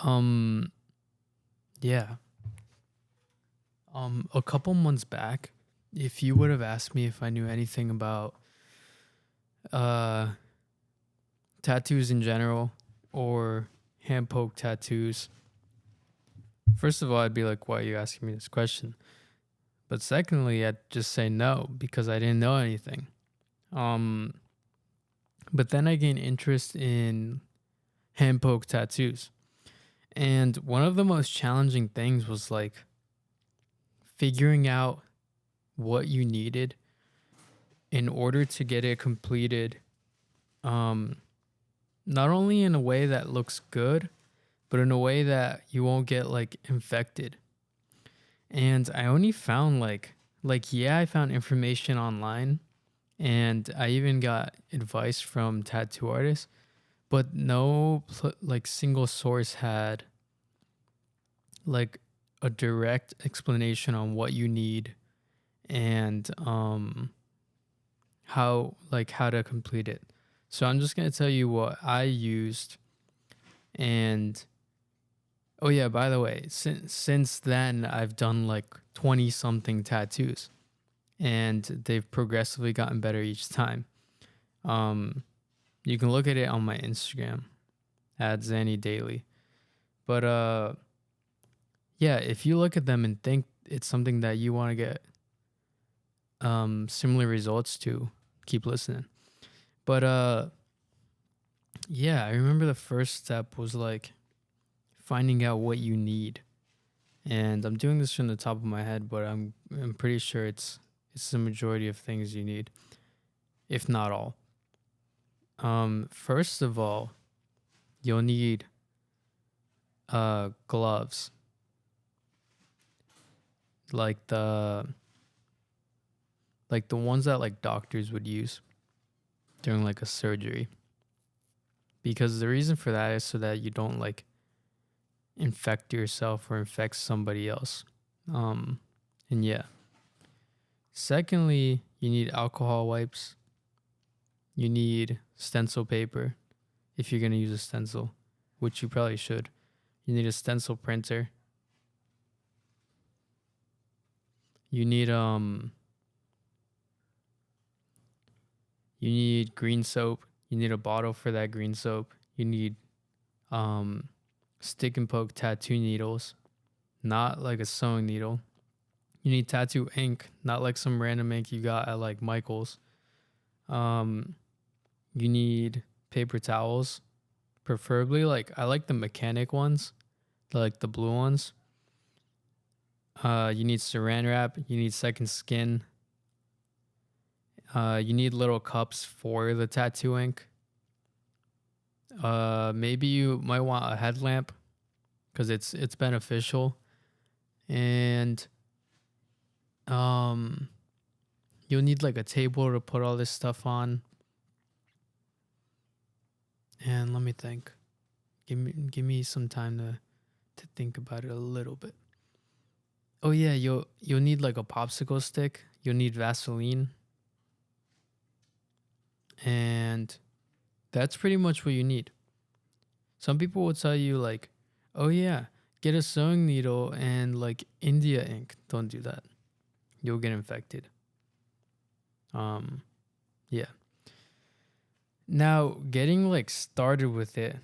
Um, yeah. A couple months back, if you would have asked me if I knew anything about uh tattoos in general or hand poke tattoos, first of all, I'd be like, "Why are you asking me this question?" But secondly, I'd just say no because I didn't know anything. Um, but then I gained interest in hand poke tattoos, and one of the most challenging things was like figuring out what you needed in order to get it completed, um not only in a way that looks good but in a way that you won't get like infected. And I only found like I found information online, and I even got advice from tattoo artists, but no like single source had like a direct explanation on what you need and how to complete it. So I'm just gonna tell you what I used. And oh yeah, by the way, since then I've done like 20 something tattoos, and they've progressively gotten better each time. Um, you can look at it on my Instagram at Zanny Daily. But yeah, if you look at them and think it's something that you want to get similar results to, keep listening. But yeah, I remember the first step was like finding out what you need. And I'm doing this from the top of my head, but I'm pretty sure it's the majority of things you need, if not all. First of all, you'll need gloves, like the ones that like doctors would use during like a surgery. Because the reason for that is so that you don't like infect yourself or infect somebody else. And yeah. Secondly, you need alcohol wipes. You need stencil paper if you're going to use a stencil, which you probably should. You need a stencil printer. You need green soap. You need a bottle for that green soap. You need um stick and poke tattoo needles, not like a sewing needle. You need tattoo ink, not like some random ink you got at like Michael's. Um you need paper towels, preferably like I like the mechanic ones, like the blue ones. You need saran wrap, you need second skin. You need little cups for the tattoo ink. Maybe you might want a headlamp because it's beneficial. And um, you'll need like a table to put all this stuff on. And let me think. Give me some time to think about it a little bit. Oh yeah, you'll need like a popsicle stick. You'll need Vaseline, and that's pretty much what you need. Some people will tell you like, "Oh yeah, get a sewing needle and like India ink." Don't do that. You'll get infected. Um, yeah. Now, getting like started with it,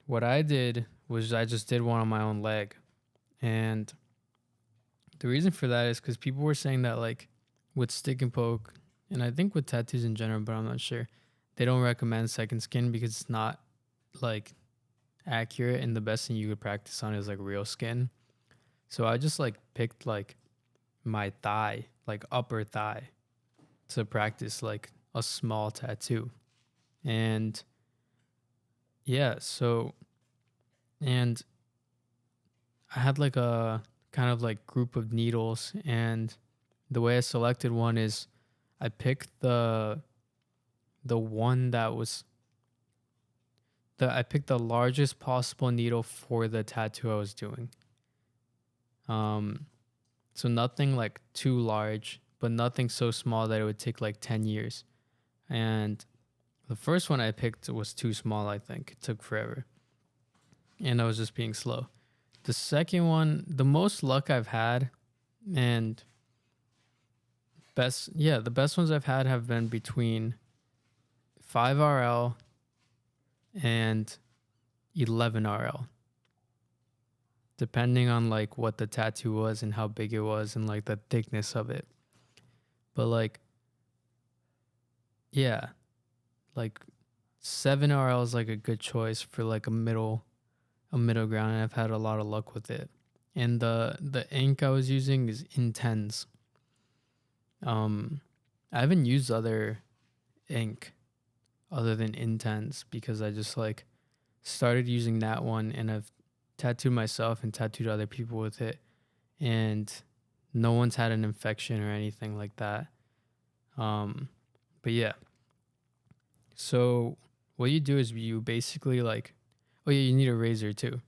what I did was I just did one on my own leg. And the reason for that is because people were saying that like with stick and poke, and I think with tattoos in general, but I'm not sure, they don't recommend second skin because it's not like accurate, and the best thing you could practice on is like real skin. So I just like picked like my thigh, like upper thigh, to practice like a small tattoo. And yeah, so and I had like a kind of like group of needles, and the way I selected one is I picked the one that was I picked the largest possible needle for the tattoo I was doing. Um so nothing like too large, but nothing so small that it would take like 10 years. And the first one I picked was too small, I think. It took forever. and I was just being slow. The second one, the most luck I've had, and the best ones I've had have been between 5 RL and 11 RL, depending on like what the tattoo was and how big it was and like the thickness of it. But like, yeah, like 7 RL is like a good choice for like a middle ground, and I've had a lot of luck with it. And the ink I was using is Intense. I haven't used other ink other than Intense because I just like started using that one, and I've tattooed myself and tattooed other people with it, and no one's had an infection or anything like that. But yeah, so what you do is you basically like, oh yeah, you need a razor too.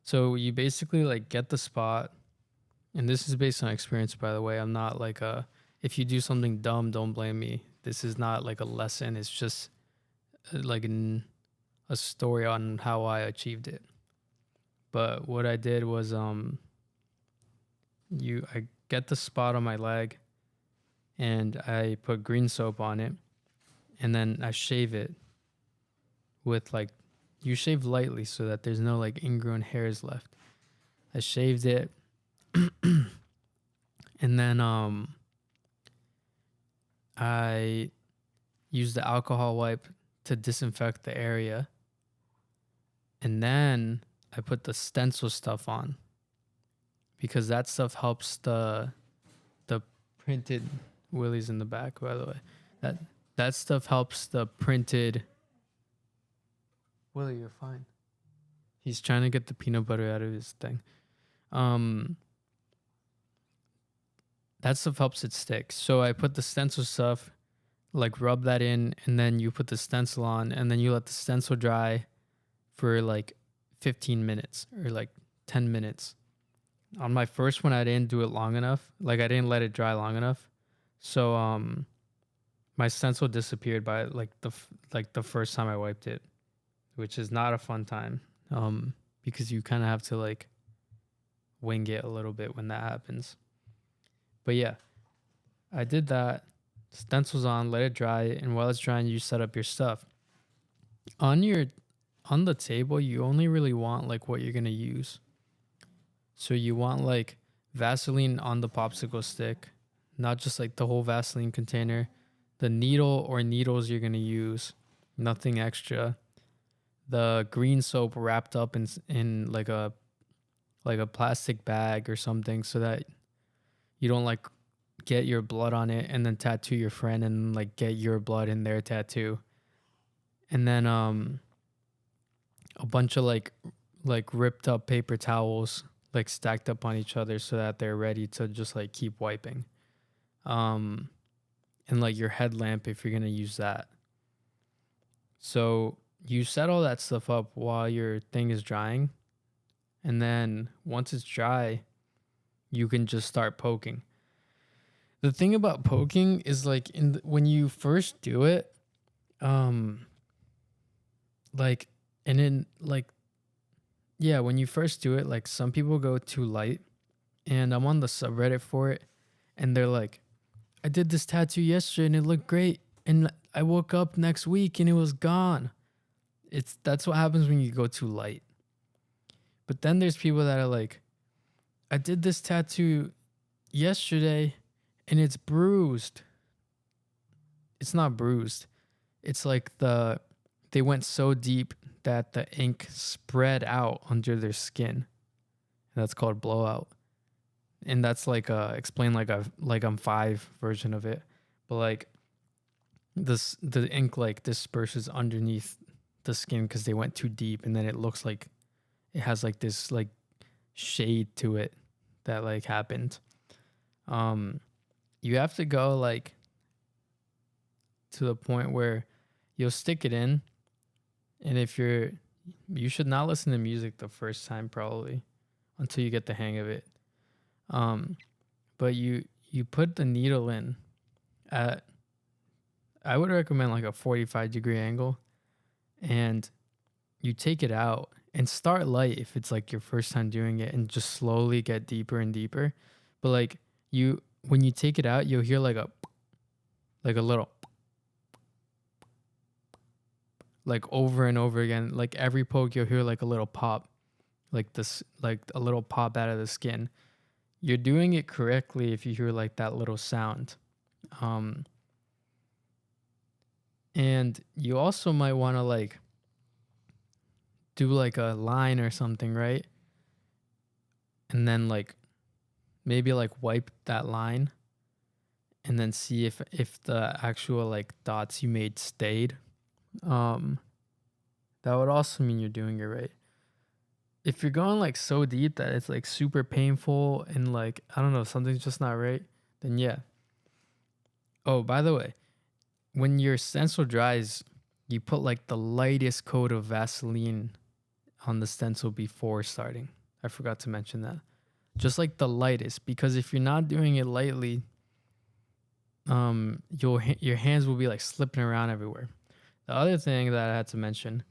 So you basically like get the spot, and this is based on experience, by the way. I'm not like if you do something dumb, don't blame me. This is not like a lesson. It's just like a story on how I achieved it. But what I did was I get the spot on my leg, and I put green soap on it, and then I shave it with like, you shave lightly so that there's no like ingrown hairs left. I shaved it, and then I used the alcohol wipe to disinfect the area, and then I put the stencil stuff on because that stuff helps the printed willies in the back, by the way. That stuff helps the printed. Willie, you're fine. He's trying to get the peanut butter out of his thing. That stuff helps it stick. So I put the stencil stuff, like rub that in, and then you put the stencil on, and then you let the stencil dry for like 15 minutes or like 10 minutes. On my first one, I didn't do it long enough. Like I didn't let it dry long enough. So my stencil disappeared by like the first time I wiped it, which is not a fun time. Because you kind of have to like wing it a little bit when that happens. But yeah, I did that. Stencils on, let it dry, and while it's drying, you set up your stuff. On the table, you only really want like what you're gonna use. So you want like Vaseline on the popsicle stick, not just like the whole Vaseline container. The needle or needles you're gonna use, nothing extra. The green soap wrapped up in like a plastic bag or something, so that you don't like get your blood on it and then tattoo your friend and like get your blood in their tattoo. And then a bunch of like ripped up paper towels like stacked up on each other so that they're ready to just like keep wiping. And like your headlamp if you're going to use that. So you set all that stuff up while your thing is drying. And then once it's dry, you can just start poking. The thing about poking is like when you first do it, like, and then like, yeah, when you first do it, like some people go too light, and I'm on the subreddit for it, and they're like, I did this tattoo yesterday and it looked great, and I woke up next week and it was gone. That's what happens when you go too light. But then there's people that are like, I did this tattoo yesterday and it's bruised. It's not bruised. It's like they went so deep that the ink spread out under their skin. That's called blowout. And that's like explain like I'm 5 version of it. But like the ink like disperses underneath the skin because they went too deep, and then it looks like it has like this like shade to it that like happened. You have to go like to the point where you'll stick it in, and if you should not listen to music the first time probably until you get the hang of it. But you put the needle in at, I would recommend like a 45-degree angle, and you take it out And start light if it's like your first time doing it, and just slowly get deeper and deeper. But like when you take it out, you'll hear like a little, like over and over again. Like every poke, you'll hear like a little pop, like this, like a little pop out of the skin. You're doing it correctly if you hear like that little sound. Um, and you also might want to like do like a line or something, right? And then like maybe like wipe that line, and then see if the actual like dots you made stayed. Um, that would also mean you're doing it right. If you're going like so deep that it's like super painful and like I don't know, something's just not right, then yeah. Oh, by the way, when your stencil dries, you put like the lightest coat of Vaseline on the stencil before starting. I forgot to mention that. Just like the lightest, because if you're not doing it lightly, your hands will be like slipping around everywhere. The other thing that I had to mention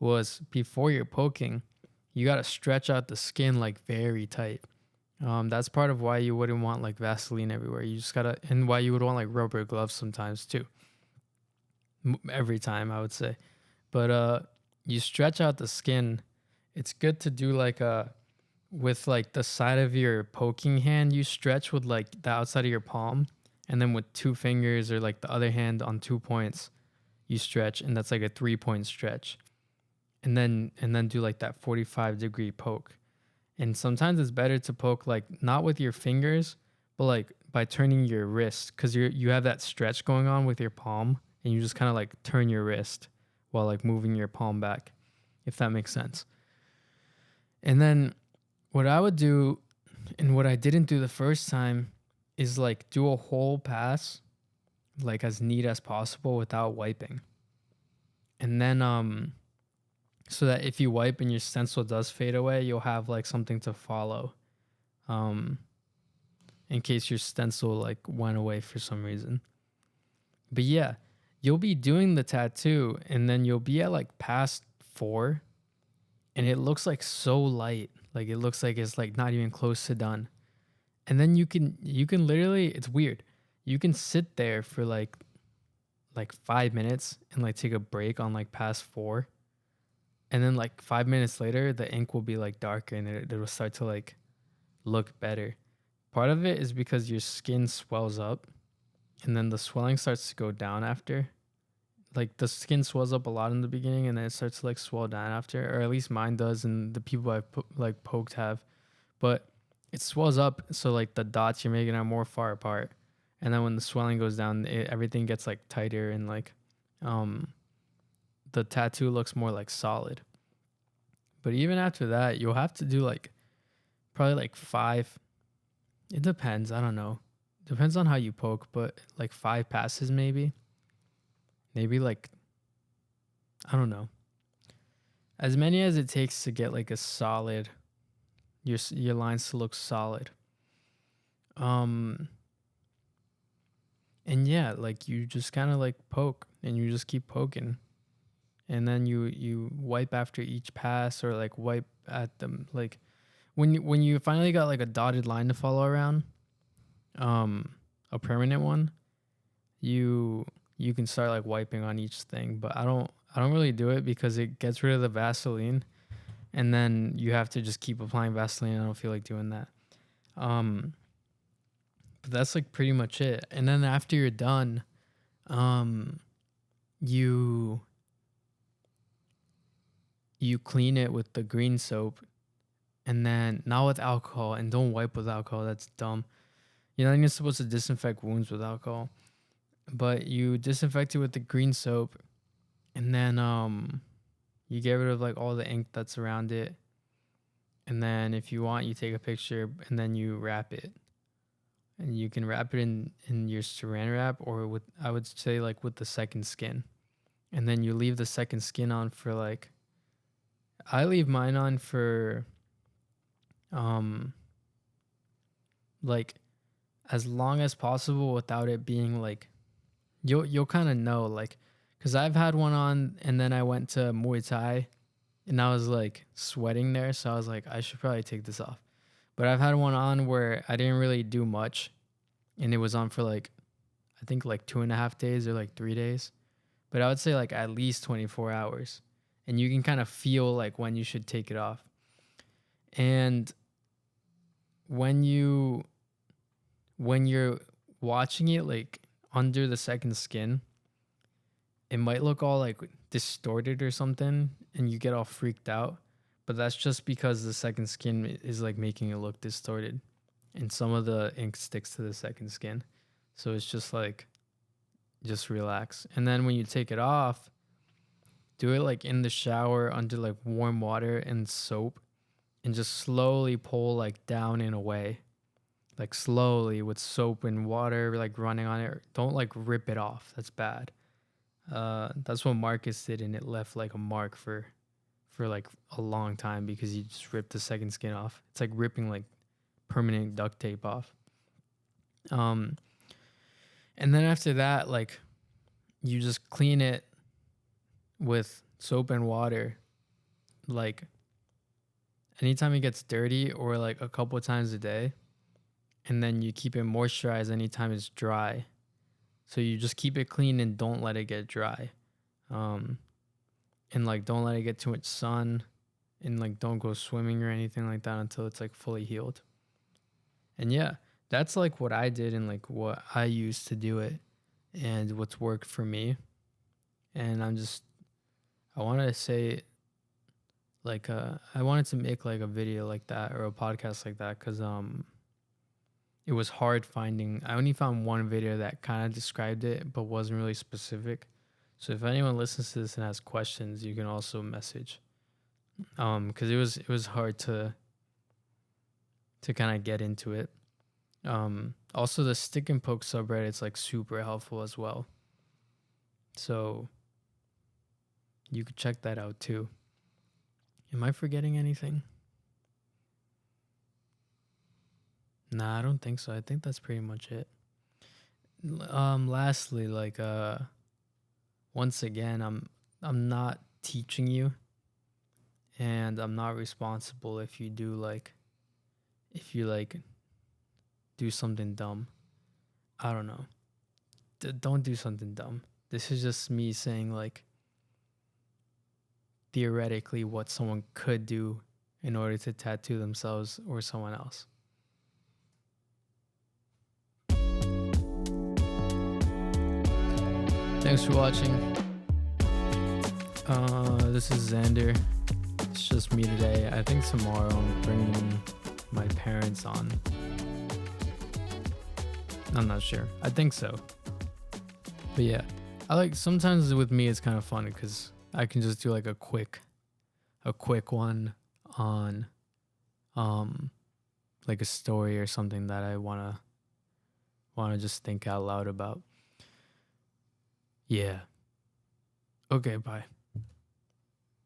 was before you're poking, you got to stretch out the skin like very tight. That's part of why you wouldn't want like Vaseline everywhere. You just gotta, and why you would want like rubber gloves sometimes too. Every time I would say, but you stretch out the skin. It's good to do like a with like the side of your poking hand. You stretch with like the outside of your palm, and then with 2 fingers or like the other hand on 2 points, you stretch, and that's like a 3 point stretch, and then do like that 45-degree poke. And sometimes it's better to poke like not with your fingers, but like by turning your wrist, because you have that stretch going on with your palm, and you just kind of like turn your wrist while like moving your palm back, if that makes sense. And then what I would do, and what I didn't do the first time, is like do a whole pass like as neat as possible without wiping. And then so that if you wipe and your stencil does fade away, you'll have like something to follow. Um in case your stencil like went away for some reason. But yeah, you'll be doing the tattoo, and then you'll be at like past 4, and it looks like so light. Like it looks like it's like not even close to done. And then you can literally, it's weird. You can sit there for like 5 minutes and like take a break on like past 4. And then like 5 minutes later, the ink will be like darker, and it'll start to like look better. Part of it is because your skin swells up, and then the swelling starts to go down after. Like the skin swells up a lot in the beginning, and then it starts to like swell down after, or at least mine does, and the people I've like poked have. But it swells up, so like the dots you're making are more far apart, and then when the swelling goes down, everything gets like tighter, and like um the tattoo looks more like solid. But even after that, you'll have to do like probably like 5. It depends. I don't know. Depends on how you poke, but like 5 passes maybe. Maybe like, I don't know. As many as it takes to get like a solid, your lines to look solid. Um and yeah, like you just kind of like poke, and you just keep poking. And then you wipe after each pass, or like wipe at them like when you finally got like a dotted line to follow around, a permanent one, you you can start like wiping on each thing. But I don't really do it because it gets rid of the Vaseline, and then you have to just keep applying Vaseline. I don't feel like doing that. um but that's like pretty much it. And then after you're done, um you you clean it with the green soap, and then not with alcohol, and don't wipe with alcohol. That's dumb. You're not even supposed to disinfect wounds with alcohol, but you disinfect it with the green soap, and then you get rid of like all the ink that's around it. And then if you want, you take a picture, and then you wrap it. And you can wrap it in your saran wrap, or with, I would say, like with the second skin. And then you leave the second skin on for like, I leave mine on for um like as long as possible without it being like, you'll kind of know, like, because I've had one on, and then I went to Muay Thai, and I was like sweating there, so I was like, I should probably take this off. But I've had one on where I didn't really do much, and it was on for like, I think like 2.5 days or like 3 days. But I would say like at least 24 hours. And you can kind of feel like when you should take it off. And when you're watching it like under the second skin, it might look all like distorted or something and you get all freaked out. But that's just because the second skin is like making it look distorted. And some of the ink sticks to the second skin. So it's just like, just relax. And then when you take it off, do it like in the shower under like warm water and soap, and just slowly pull like down and away. Like slowly with soap and water like running on it. Don't like rip it off. That's bad. That's what Marcus did, and it left like a mark for like a long time because he just ripped the second skin off. It's like ripping like permanent duct tape off. And then after that, like you just clean it with soap and water, like anytime it gets dirty or like a couple of times a day. And then you keep it moisturized anytime it's dry. So you just keep it clean and don't let it get dry. And like don't let it get too much sun, and like don't go swimming or anything like that until it's like fully healed. And yeah, that's like what I did and like what I used to do it and what's worked for me. And I wanted to say like I wanted to make like a video like that or a podcast like that cuz it was hard finding. I only found one video that kind of described it but wasn't really specific. So if anyone listens to this and has questions, you can also message. Cuz it was hard to kind of get into it. Also the stick and poke subreddit's like super helpful as well. So you could check that out too. Am I forgetting anything? Nah, I don't think so. I think that's pretty much it. Lastly, like once again, I'm not teaching you, and I'm not responsible if you do like do something dumb. I don't know. Don't do something dumb. This is just me saying like theoretically what someone could do in order to tattoo themselves or someone else. Thanks for watching. This is Xander. It's just me today. I think tomorrow I'm bringing my parents on. I'm not sure. I think so. But yeah, I like sometimes with me it's kind of fun because I can just do like a quick one on like a story or something that I wanna just think out loud about. Yeah. Okay, bye.